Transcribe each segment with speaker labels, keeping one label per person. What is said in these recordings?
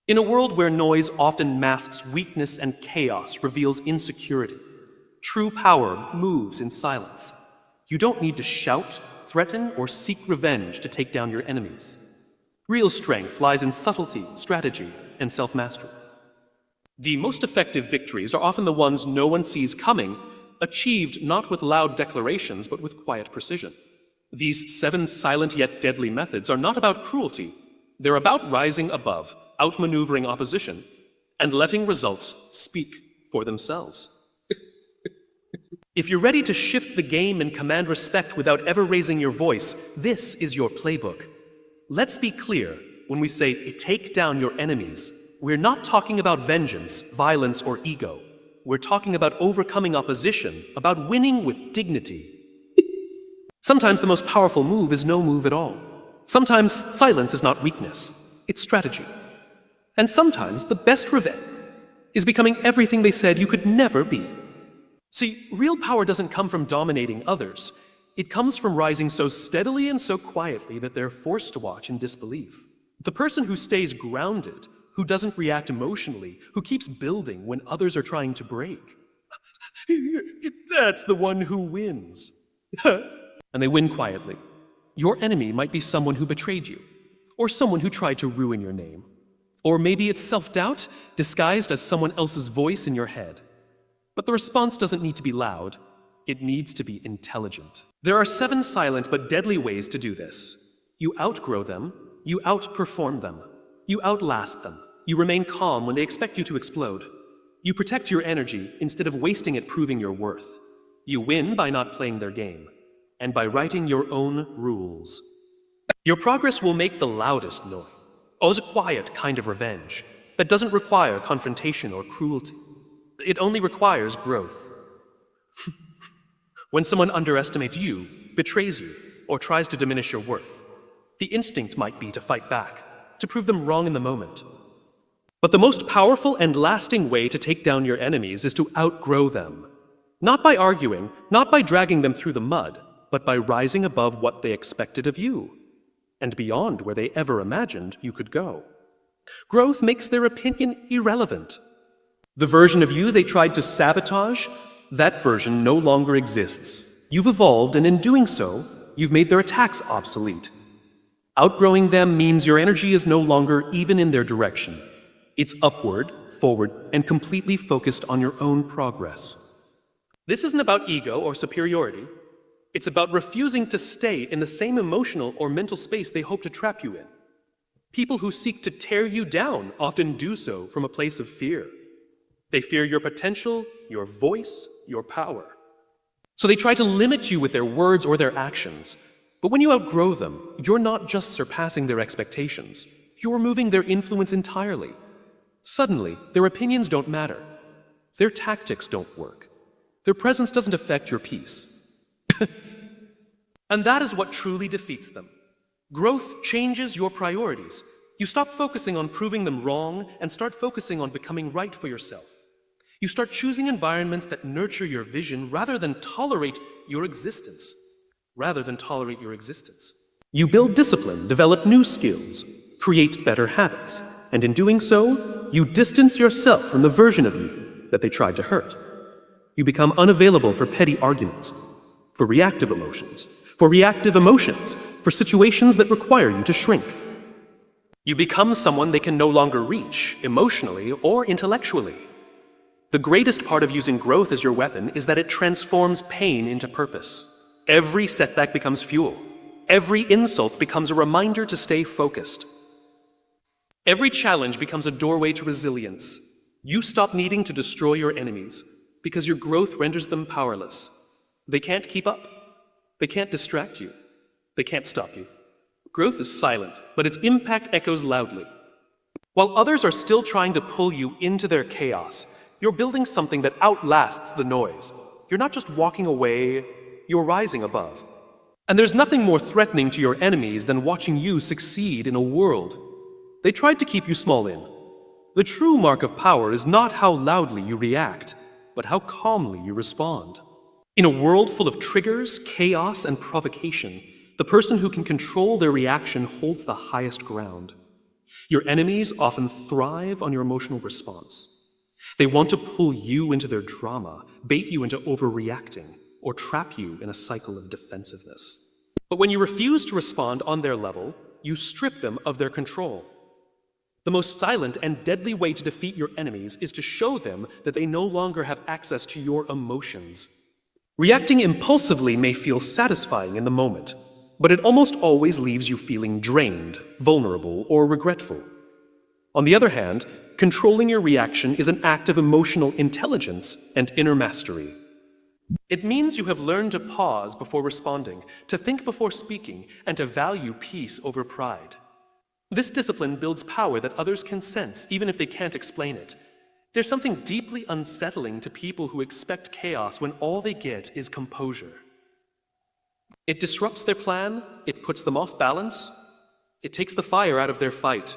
Speaker 1: In a world where noise often masks weakness and chaos reveals insecurity, true power moves in silence. You don't need to shout, threaten, or seek revenge to take down your enemies. Real strength lies in subtlety, strategy, and self-mastery. The most effective victories are often the ones no one sees coming, achieved not with loud declarations but with quiet precision. These 7 silent yet deadly methods are not about cruelty. They're about rising above, outmaneuvering opposition, and letting results speak for themselves. If you're ready to shift the game and command respect without ever raising your voice, this is your playbook. Let's be clear, when we say take down your enemies, we're not talking about vengeance, violence, or ego. We're talking about overcoming opposition, about winning with dignity. Sometimes the most powerful move is no move at all. Sometimes silence is not weakness, it's strategy. And sometimes the best revenge is becoming everything they said you could never be. See, real power doesn't come from dominating others. It comes from rising so steadily and so quietly that they're forced to watch in disbelief. The person who stays grounded, who doesn't react emotionally, who keeps building when others are trying to break, that's the one who wins. And they win quietly. Your enemy might be someone who betrayed you, or someone who tried to ruin your name. Or maybe it's self-doubt disguised as someone else's voice in your head. But the response doesn't need to be loud. It needs to be intelligent. There are 7 silent but deadly ways to do this. You outgrow them, you outperform them, you outlast them, you remain calm when they expect you to explode. You protect your energy instead of wasting it proving your worth. You win by not playing their game, and by writing your own rules. Your progress will make the loudest noise, a quiet kind of revenge that doesn't require confrontation or cruelty. It only requires growth. When someone underestimates you, betrays you, or tries to diminish your worth, the instinct might be to fight back, to prove them wrong in the moment. But the most powerful and lasting way to take down your enemies is to outgrow them. Not by arguing, not by dragging them through the mud, but by rising above what they expected of you, and beyond where they ever imagined you could go. Growth makes their opinion irrelevant. The version of you they tried to sabotage, that version no longer exists. You've evolved, and in doing so, you've made their attacks obsolete. Outgrowing them means your energy is no longer even in their direction. It's upward, forward, and completely focused on your own progress. This isn't about ego or superiority. It's about refusing to stay in the same emotional or mental space they hope to trap you in. People who seek to tear you down often do so from a place of fear. They fear your potential, your voice, your power. So they try to limit you with their words or their actions. But when you outgrow them, you're not just surpassing their expectations. You're removing their influence entirely. Suddenly, their opinions don't matter. Their tactics don't work. Their presence doesn't affect your peace. And that is what truly defeats them. Growth changes your priorities. You stop focusing on proving them wrong and start focusing on becoming right for yourself. You start choosing environments that nurture your vision rather than tolerate your existence. You build discipline, develop new skills, create better habits, and in doing so, you distance yourself from the version of you that they tried to hurt. You become unavailable for petty arguments, for reactive emotions, for situations that require you to shrink. You become someone they can no longer reach, emotionally or intellectually. The greatest part of using growth as your weapon is that it transforms pain into purpose. Every setback becomes fuel. Every insult becomes a reminder to stay focused. Every challenge becomes a doorway to resilience. You stop needing to destroy your enemies because your growth renders them powerless. They can't keep up. They can't distract you. They can't stop you. Growth is silent, but its impact echoes loudly. While others are still trying to pull you into their chaos, you're building something that outlasts the noise. You're not just walking away, you're rising above. And there's nothing more threatening to your enemies than watching you succeed in a world they tried to keep you small in. The true mark of power is not how loudly you react, but how calmly you respond. In a world full of triggers, chaos, and provocation, the person who can control their reaction holds the highest ground. Your enemies often thrive on your emotional response. They want to pull you into their drama, bait you into overreacting, or trap you in a cycle of defensiveness. But when you refuse to respond on their level, you strip them of their control. The most silent and deadly way to defeat your enemies is to show them that they no longer have access to your emotions. Reacting impulsively may feel satisfying in the moment, but it almost always leaves you feeling drained, vulnerable, or regretful. On the other hand, controlling your reaction is an act of emotional intelligence and inner mastery. It means you have learned to pause before responding, to think before speaking, and to value peace over pride. This discipline builds power that others can sense, even if they can't explain it. There's something deeply unsettling to people who expect chaos when all they get is composure. It disrupts their plan, it puts them off balance, it takes the fire out of their fight.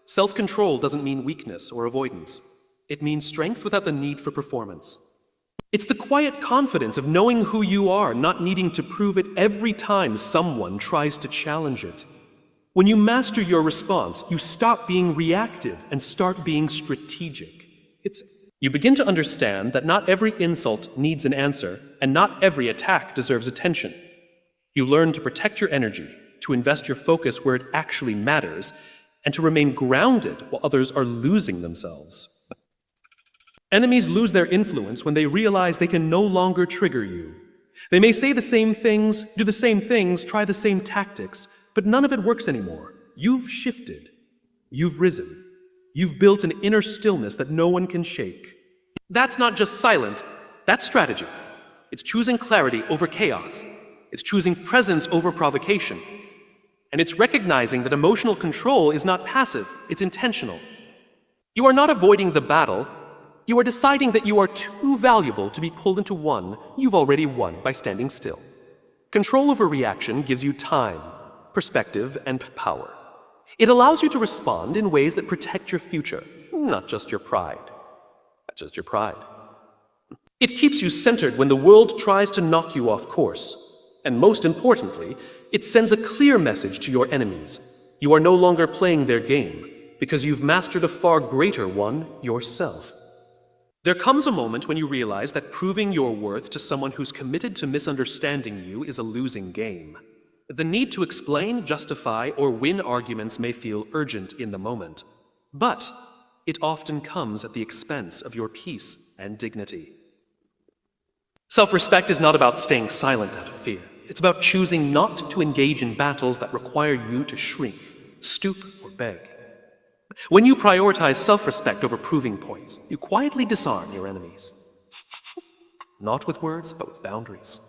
Speaker 1: Self-control doesn't mean weakness or avoidance. It means strength without the need for performance. It's the quiet confidence of knowing who you are, not needing to prove it every time someone tries to challenge it. When you master your response, you stop being reactive and start being strategic. You begin to understand that not every insult needs an answer, and not every attack deserves attention. You learn to protect your energy, to invest your focus where it actually matters, and to remain grounded while others are losing themselves. Enemies lose their influence when they realize they can no longer trigger you. They may say the same things, do the same things, try the same tactics, but none of it works anymore. You've shifted. You've risen. You've built an inner stillness that no one can shake. That's not just silence, that's strategy. It's choosing clarity over chaos. It's choosing presence over provocation. And it's recognizing that emotional control is not passive, it's intentional. You are not avoiding the battle. You are deciding that you are too valuable to be pulled into one you've already won by standing still. Control over reaction gives you time, perspective, and power. It allows you to respond in ways that protect your future, not just your pride. Not just your pride. It keeps you centered when the world tries to knock you off course. And most importantly, it sends a clear message to your enemies. You are no longer playing their game, because you've mastered a far greater one yourself. There comes a moment when you realize that proving your worth to someone who's committed to misunderstanding you is a losing game. The need to explain, justify, or win arguments may feel urgent in the moment, but it often comes at the expense of your peace and dignity. Self-respect is not about staying silent out of fear. It's about choosing not to engage in battles that require you to shrink, stoop, or beg. When you prioritize self-respect over proving points, you quietly disarm your enemies. Not with words, but with boundaries.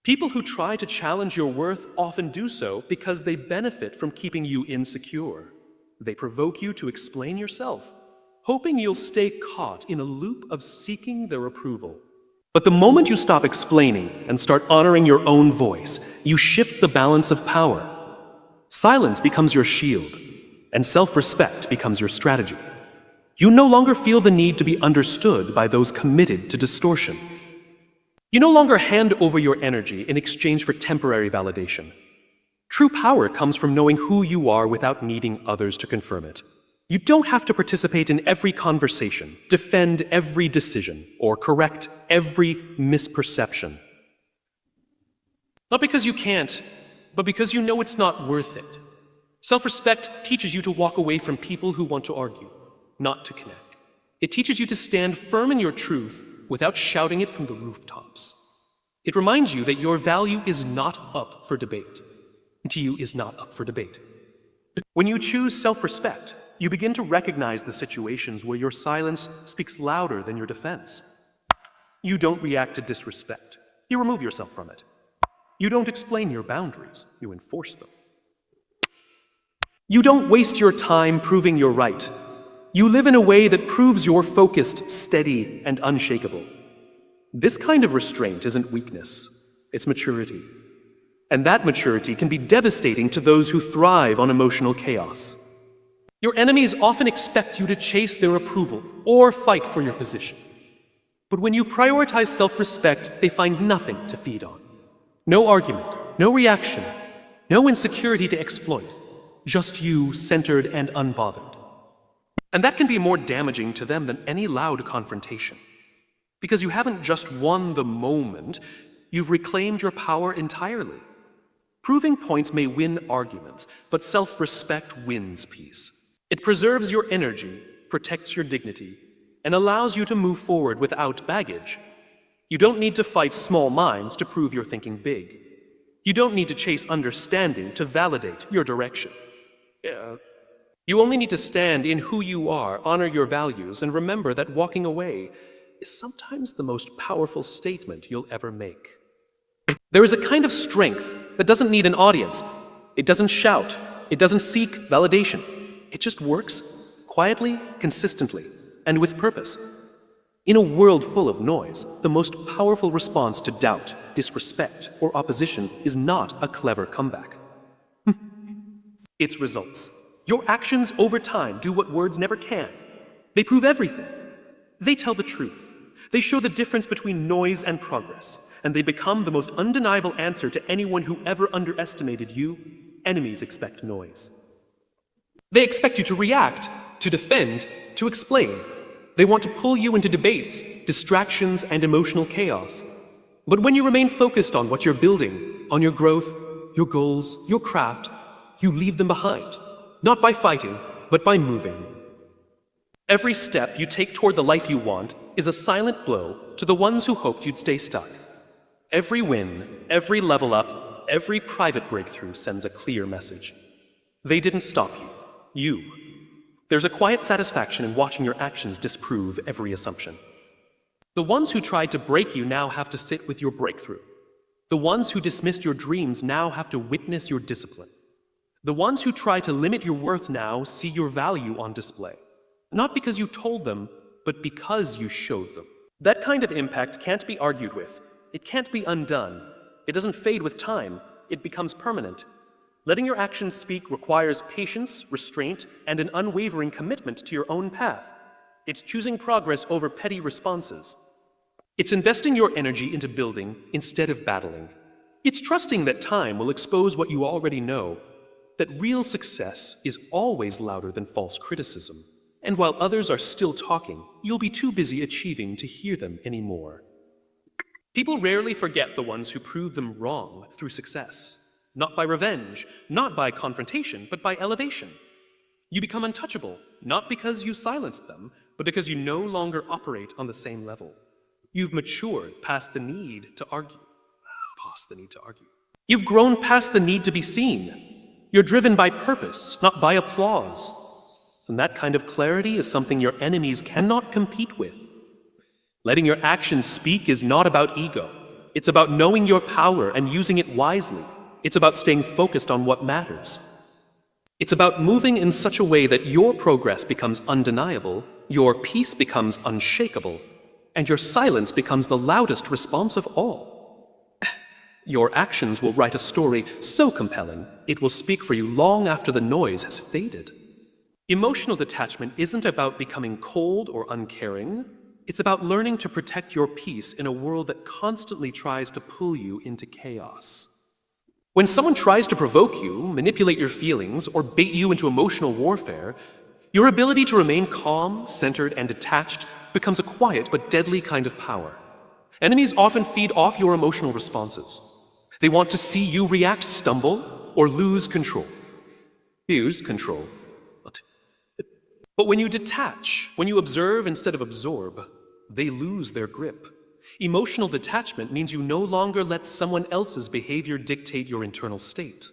Speaker 1: People who try to challenge your worth often do so because they benefit from keeping you insecure. They provoke you to explain yourself, hoping you'll stay caught in a loop of seeking their approval. But the moment you stop explaining and start honoring your own voice, you shift the balance of power. Silence becomes your shield, and self-respect becomes your strategy. You no longer feel the need to be understood by those committed to distortion. You no longer hand over your energy in exchange for temporary validation. True power comes from knowing who you are without needing others to confirm it. You don't have to participate in every conversation, defend every decision, or correct every misperception. Not because you can't, but because you know it's not worth it. Self-respect teaches you to walk away from people who want to argue, not to connect. It teaches you to stand firm in your truth without shouting it from the rooftops. It reminds you that your value is not up for debate. To you is not up for debate. When you choose self-respect, you begin to recognize the situations where your silence speaks louder than your defense. You don't react to disrespect. You remove yourself from it. You don't explain your boundaries. You enforce them. You don't waste your time proving you're right. You live in a way that proves you're focused, steady, and unshakable. This kind of restraint isn't weakness, it's maturity. And that maturity can be devastating to those who thrive on emotional chaos. Your enemies often expect you to chase their approval or fight for your position. But when you prioritize self-respect, they find nothing to feed on. No argument, no reaction, no insecurity to exploit. Just you, centered and unbothered. And that can be more damaging to them than any loud confrontation. Because you haven't just won the moment, you've reclaimed your power entirely. Proving points may win arguments, but self-respect wins peace. It preserves your energy, protects your dignity, and allows you to move forward without baggage. You don't need to fight small minds to prove you're thinking big. You don't need to chase understanding to validate your direction. You only need to stand in who you are, honor your values, and remember that walking away is sometimes the most powerful statement you'll ever make. There is a kind of strength that doesn't need an audience. It doesn't shout. It doesn't seek validation. It just works quietly, consistently, and with purpose. In a world full of noise, the most powerful response to doubt, disrespect, or opposition is not a clever comeback. It's results. Your actions over time do what words never can. They prove everything. They tell the truth. They show the difference between noise and progress, and they become the most undeniable answer to anyone who ever underestimated you. Enemies expect noise. They expect you to react, to defend, to explain. They want to pull you into debates, distractions, and emotional chaos. But when you remain focused on what you're building, on your growth, your goals, your craft, you leave them behind. Not by fighting, but by moving. Every step you take toward the life you want is a silent blow to the ones who hoped you'd stay stuck. Every win, every level up, every private breakthrough sends a clear message. They didn't stop you. You. There's a quiet satisfaction in watching your actions disprove every assumption. The ones who tried to break you now have to sit with your breakthrough. The ones who dismissed your dreams now have to witness your discipline. The ones who try to limit your worth now see your value on display. Not because you told them, but because you showed them. That kind of impact can't be argued with. It can't be undone. It doesn't fade with time. It becomes permanent. Letting your actions speak requires patience, restraint, and an unwavering commitment to your own path. It's choosing progress over petty responses. It's investing your energy into building instead of battling. It's trusting that time will expose what you already know, that real success is always louder than false criticism. And while others are still talking, you'll be too busy achieving to hear them anymore. People rarely forget the ones who proved them wrong through success. Not by revenge, not by confrontation, but by elevation. You become untouchable, not because you silenced them, but because you no longer operate on the same level. You've matured past the need to argue. You've grown past the need to be seen. You're driven by purpose, not by applause. And that kind of clarity is something your enemies cannot compete with. Letting your actions speak is not about ego. It's about knowing your power and using it wisely. It's about staying focused on what matters. It's about moving in such a way that your progress becomes undeniable, your peace becomes unshakable, and your silence becomes the loudest response of all. Your actions will write a story so compelling, it will speak for you long after the noise has faded. Emotional detachment isn't about becoming cold or uncaring. It's about learning to protect your peace in a world that constantly tries to pull you into chaos. When someone tries to provoke you, manipulate your feelings, or bait you into emotional warfare, your ability to remain calm, centered, and detached becomes a quiet but deadly kind of power. Enemies often feed off your emotional responses. They want to see you react, stumble, or lose control. Use control. But when you detach, when you observe instead of absorb, they lose their grip. Emotional detachment means you no longer let someone else's behavior dictate your internal state.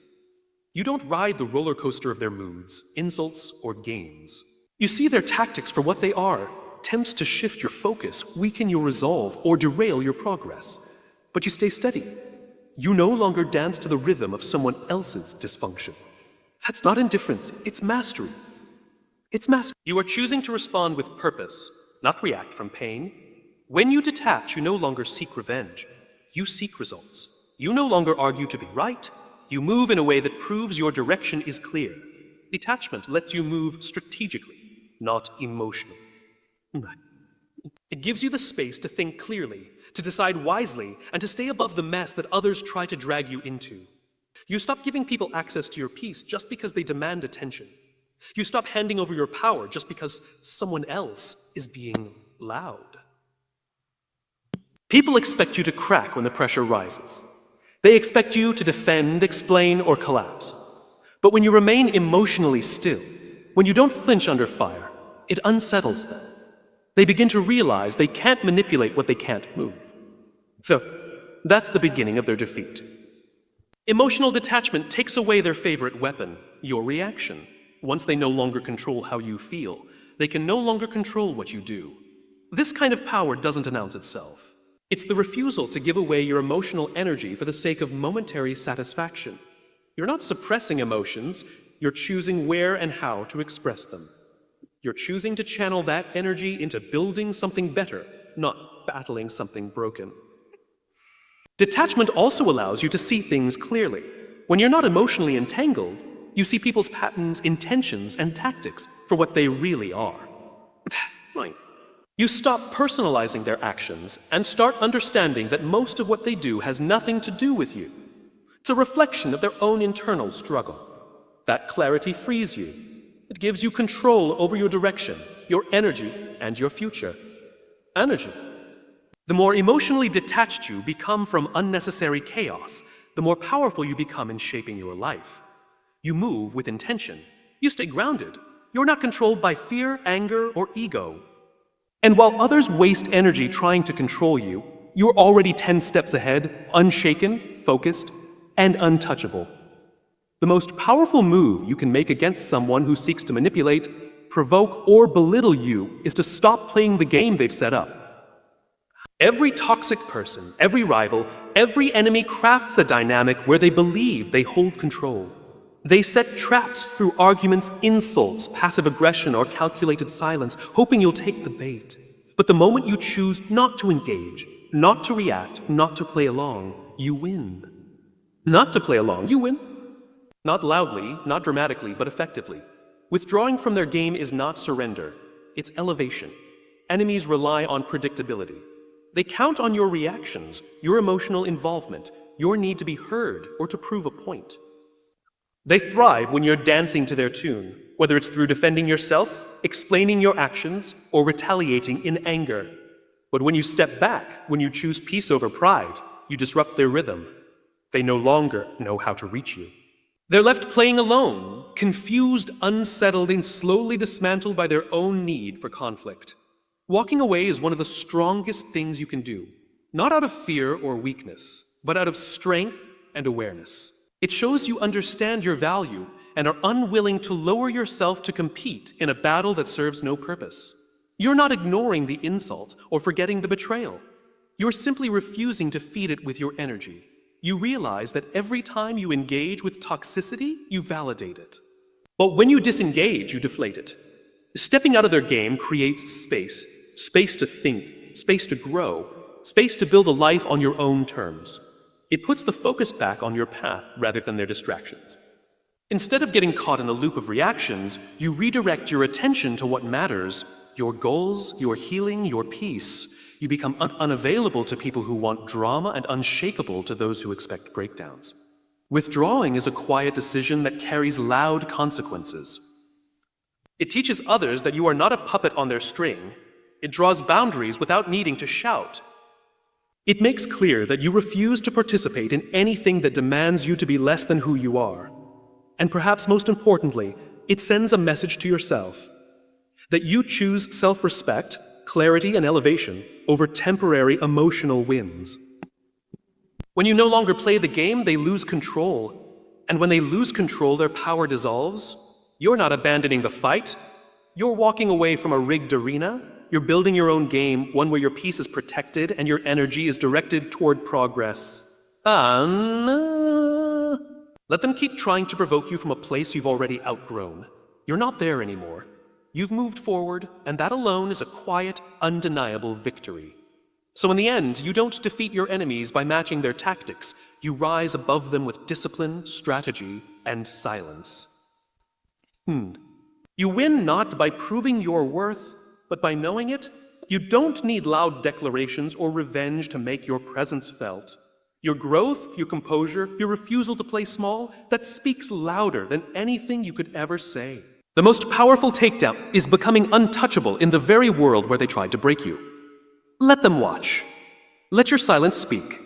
Speaker 1: You don't ride the roller coaster of their moods, insults, or games. You see their tactics for what they are, attempts to shift your focus, weaken your resolve, or derail your progress. But you stay steady. You no longer dance to the rhythm of someone else's dysfunction. That's not indifference, it's mastery. It's mastery. You are choosing to respond with purpose, not react from pain. When you detach, you no longer seek revenge. You seek results. You no longer argue to be right. You move in a way that proves your direction is clear. Detachment lets you move strategically, not emotionally. It gives you the space to think clearly, to decide wisely, and to stay above the mess that others try to drag you into. You stop giving people access to your peace just because they demand attention. You stop handing over your power just because someone else is being loud. People expect you to crack when the pressure rises. They expect you to defend, explain, or collapse. But when you remain emotionally still, when you don't flinch under fire, it unsettles them. They begin to realize they can't manipulate what they can't move. So, that's the beginning of their defeat. Emotional detachment takes away their favorite weapon, your reaction. Once they no longer control how you feel, they can no longer control what you do. This kind of power doesn't announce itself. It's the refusal to give away your emotional energy for the sake of momentary satisfaction. You're not suppressing emotions, you're choosing where and how to express them. You're choosing to channel that energy into building something better, not battling something broken. Detachment also allows you to see things clearly. When you're not emotionally entangled, you see people's patterns, intentions, and tactics for what they really are. Right. You stop personalizing their actions and start understanding that most of what they do has nothing to do with you. It's a reflection of their own internal struggle. That clarity frees you. It gives you control over your direction, your energy, and your future. Energy. The more emotionally detached you become from unnecessary chaos, the more powerful you become in shaping your life. You move with intention. You stay grounded. You're not controlled by fear, anger, or ego. And while others waste energy trying to control you, you're already 10 steps ahead, unshaken, focused, and untouchable. The most powerful move you can make against someone who seeks to manipulate, provoke, or belittle you is to stop playing the game they've set up. Every toxic person, every rival, every enemy crafts a dynamic where they believe they hold control. They set traps through arguments, insults, passive aggression, or calculated silence, hoping you'll take the bait. But the moment you choose not to engage, not to react, not to play along, you win. Not to play along, you win. Not loudly, not dramatically, but effectively. Withdrawing from their game is not surrender, it's elevation. Enemies rely on predictability. They count on your reactions, your emotional involvement, your need to be heard or to prove a point. They thrive when you're dancing to their tune, whether it's through defending yourself, explaining your actions, or retaliating in anger. But when you step back, when you choose peace over pride, you disrupt their rhythm. They no longer know how to reach you. They're left playing alone, confused, unsettled, and slowly dismantled by their own need for conflict. Walking away is one of the strongest things you can do, not out of fear or weakness, but out of strength and awareness. It shows you understand your value and are unwilling to lower yourself to compete in a battle that serves no purpose. You're not ignoring the insult or forgetting the betrayal. You're simply refusing to feed it with your energy. You realize that every time you engage with toxicity, you validate it. But when you disengage, you deflate it. Stepping out of their game creates space to think, space to grow, space to build a life on your own terms. It puts the focus back on your path rather than their distractions. Instead of getting caught in a loop of reactions, you redirect your attention to what matters, your goals, your healing, your peace. You become unavailable to people who want drama and unshakable to those who expect breakdowns. Withdrawing is a quiet decision that carries loud consequences. It teaches others that you are not a puppet on their string. It draws boundaries without needing to shout. It makes clear that you refuse to participate in anything that demands you to be less than who you are. And perhaps most importantly, it sends a message to yourself that you choose self-respect, clarity, and elevation over temporary emotional wins. When you no longer play the game, they lose control. And when they lose control, their power dissolves. You're not abandoning the fight. You're walking away from a rigged arena. You're building your own game, one where your peace is protected and your energy is directed toward progress. Let them keep trying to provoke you from a place you've already outgrown. You're not there anymore. You've moved forward, and that alone is a quiet, undeniable victory. So in the end, you don't defeat your enemies by matching their tactics. You rise above them with discipline, strategy, and silence. You win not by proving your worth, but by knowing it. You don't need loud declarations or revenge to make your presence felt. Your growth, your composure, your refusal to play small, that speaks louder than anything you could ever say. The most powerful takedown is becoming untouchable in the very world where they tried to break you. Let them watch. Let your silence speak.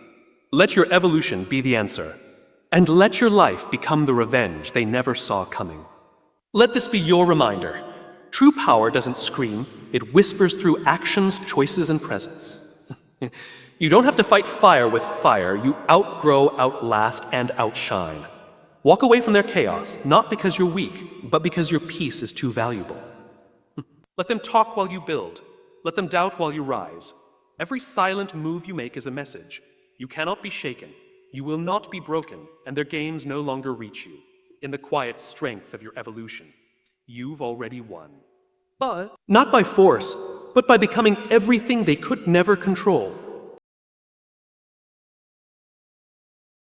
Speaker 1: Let your evolution be the answer. And let your life become the revenge they never saw coming. Let this be your reminder. True power doesn't scream, it whispers through actions, choices, and presence. You don't have to fight fire with fire, you outgrow, outlast, and outshine. Walk away from their chaos, not because you're weak, but because your peace is too valuable. Let them talk while you build. Let them doubt while you rise. Every silent move you make is a message. You cannot be shaken. You will not be broken, and their games no longer reach you. In the quiet strength of your evolution, you've already won. But not by force, but by becoming everything they could never control.